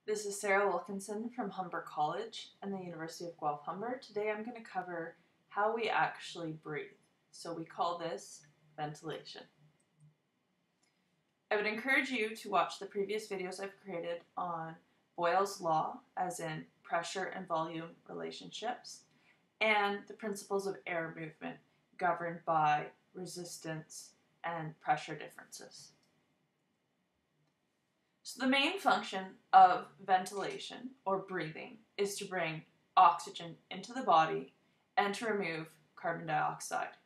This is Sarah Wilkinson from Humber College and the University of Guelph-Humber. Today I'm going to cover how we actually breathe. So we call this ventilation. I would encourage you to watch the previous videos I've created on Boyle's law, as in pressure and volume relationships, and the principles of air movement governed by resistance and pressure differences. So the main function of ventilation, or breathing, is to bring oxygen into the body and to remove carbon dioxide.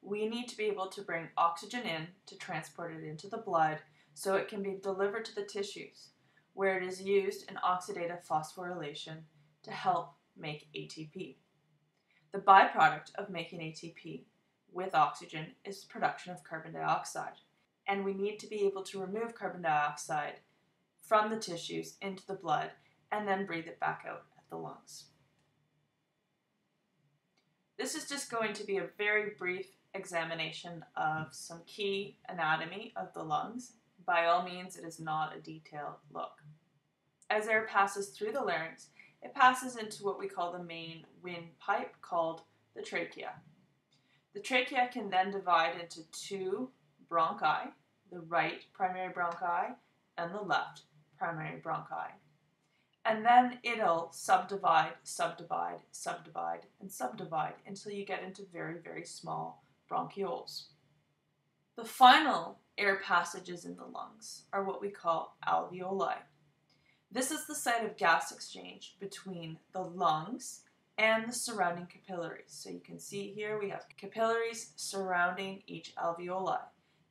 We need to be able to bring oxygen in to transport it into the blood so it can be delivered to the tissues, where it is used in oxidative phosphorylation to help make ATP. The byproduct of making ATP with oxygen is production of carbon dioxide, and we need to be able to remove carbon dioxide from the tissues into the blood and then breathe it back out at the lungs. This is just going to be a very brief examination of some key anatomy of the lungs. By all means, it is not a detailed look. As air passes through the larynx, it passes into what we call the main windpipe called the trachea. The trachea can then divide into two bronchi, the right primary bronchi and the left primary bronchi. And then it'll subdivide, subdivide, subdivide, and subdivide until you get into very, very small bronchioles. The final air passages in the lungs are what we call alveoli. This is the site of gas exchange between the lungs and the surrounding capillaries. So you can see here we have capillaries surrounding each alveoli.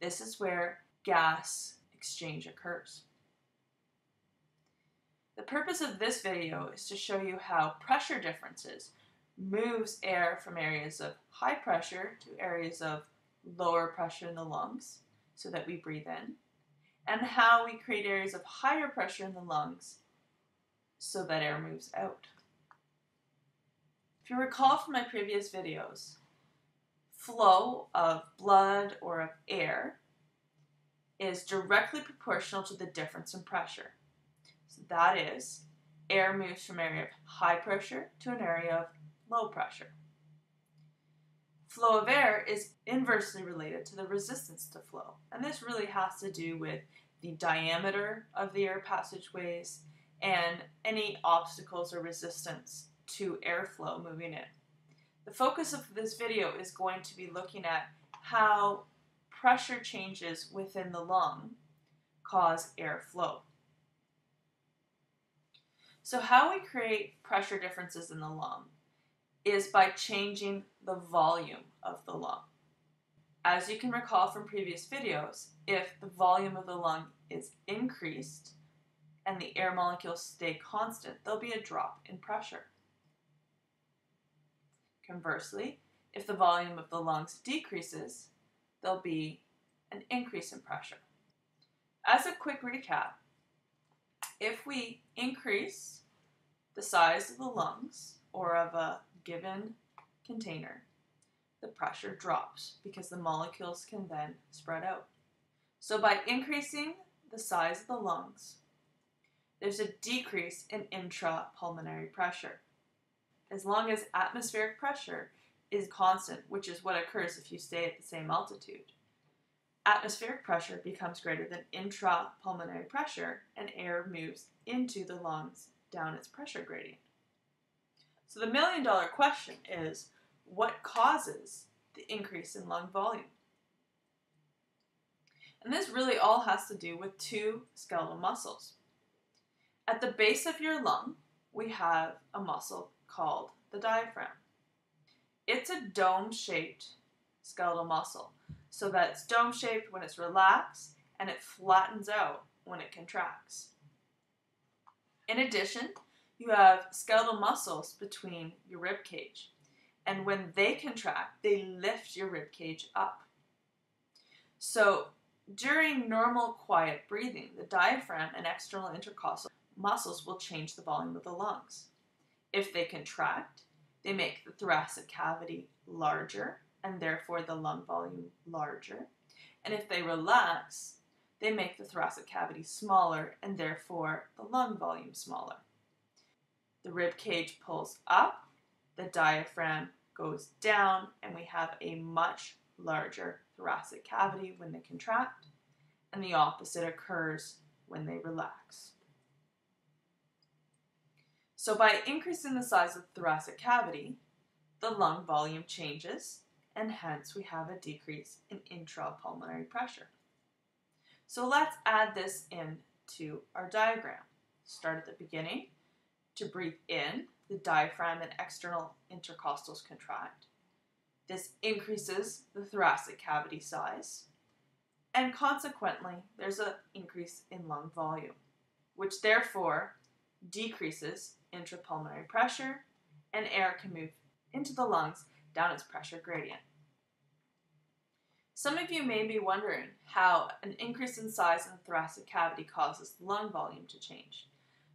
This is where gas exchange occurs. The purpose of this video is to show you how pressure differences moves air from areas of high pressure to areas of lower pressure in the lungs so that we breathe in, and how we create areas of higher pressure in the lungs so that air moves out. If you recall from my previous videos, flow of blood or of air is directly proportional to the difference in pressure. So that is, air moves from an area of high pressure to an area of low pressure. Flow of air is inversely related to the resistance to flow, and this really has to do with the diameter of the air passageways and any obstacles or resistance to airflow moving in. The focus of this video is going to be looking at how pressure changes within the lung cause airflow. So how we create pressure differences in the lung is by changing the volume of the lung. As you can recall from previous videos, if the volume of the lung is increased and the air molecules stay constant, there'll be a drop in pressure. Conversely, if the volume of the lungs decreases, there'll be an increase in pressure. As a quick recap, if we increase the size of the lungs or of a given container, the pressure drops because the molecules can then spread out. So by increasing the size of the lungs, there's a decrease in intrapulmonary pressure. As long as atmospheric pressure is constant, which is what occurs if you stay at the same altitude, atmospheric pressure becomes greater than intrapulmonary pressure and air moves into the lungs down its pressure gradient. So the million-dollar question is, what causes the increase in lung volume? And this really all has to do with two skeletal muscles. At the base of your lung, we have a muscle called the diaphragm. It's a dome-shaped skeletal muscle, so that it's dome-shaped when it's relaxed and it flattens out when it contracts. In addition, you have skeletal muscles between your rib cage, and when they contract, they lift your rib cage up. So during normal quiet breathing, the diaphragm and external intercostal muscles will change the volume of the lungs. If they contract, they make the thoracic cavity larger and therefore the lung volume larger. And if they relax, they make the thoracic cavity smaller and therefore the lung volume smaller. The rib cage pulls up, the diaphragm goes down, and we have a much larger thoracic cavity when they contract, and the opposite occurs when they relax. So by increasing the size of the thoracic cavity, the lung volume changes, and hence we have a decrease in intrapulmonary pressure. So let's add this in to our diagram. Start at the beginning. To breathe in, the diaphragm and external intercostals contract. This increases the thoracic cavity size, and consequently, there's an increase in lung volume, which therefore decreases intrapulmonary pressure, and air can move into the lungs down its pressure gradient. Some of you may be wondering how an increase in size in the thoracic cavity causes lung volume to change.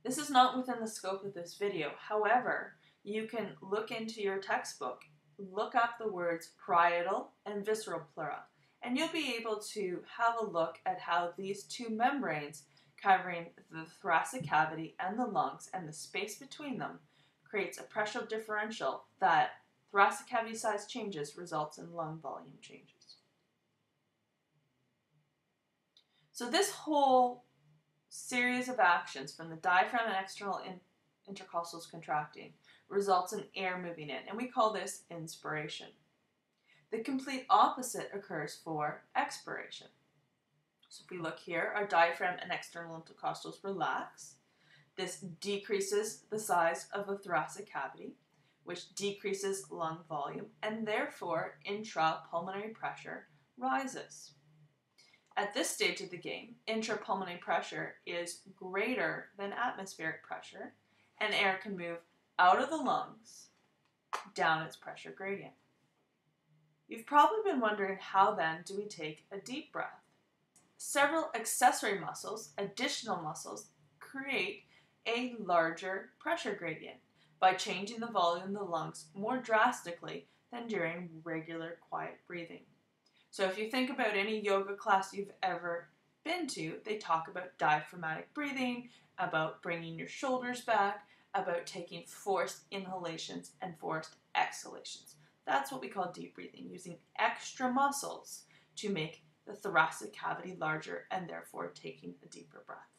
This is not within the scope of this video. However, you can look into your textbook, look up the words parietal and visceral pleura, and you'll be able to have a look at how these two membranes covering the thoracic cavity and the lungs and the space between them creates a pressure differential that thoracic cavity size changes results in lung volume changes. So this whole series of actions from the diaphragm and external intercostals contracting results in air moving in, and we call this inspiration. The complete opposite occurs for expiration. So if we look here, our diaphragm and external intercostals relax. This decreases the size of the thoracic cavity, which decreases lung volume, and therefore intrapulmonary pressure rises. At this stage of the game, intrapulmonary pressure is greater than atmospheric pressure, and air can move out of the lungs down its pressure gradient. You've probably been wondering, how then do we take a deep breath? Several accessory muscles, additional muscles, create a larger pressure gradient by changing the volume of the lungs more drastically than during regular quiet breathing. So if you think about any yoga class you've ever been to, they talk about diaphragmatic breathing, about bringing your shoulders back, about taking forced inhalations and forced exhalations. That's what we call deep breathing, using extra muscles to make the thoracic cavity larger and therefore taking a deeper breath.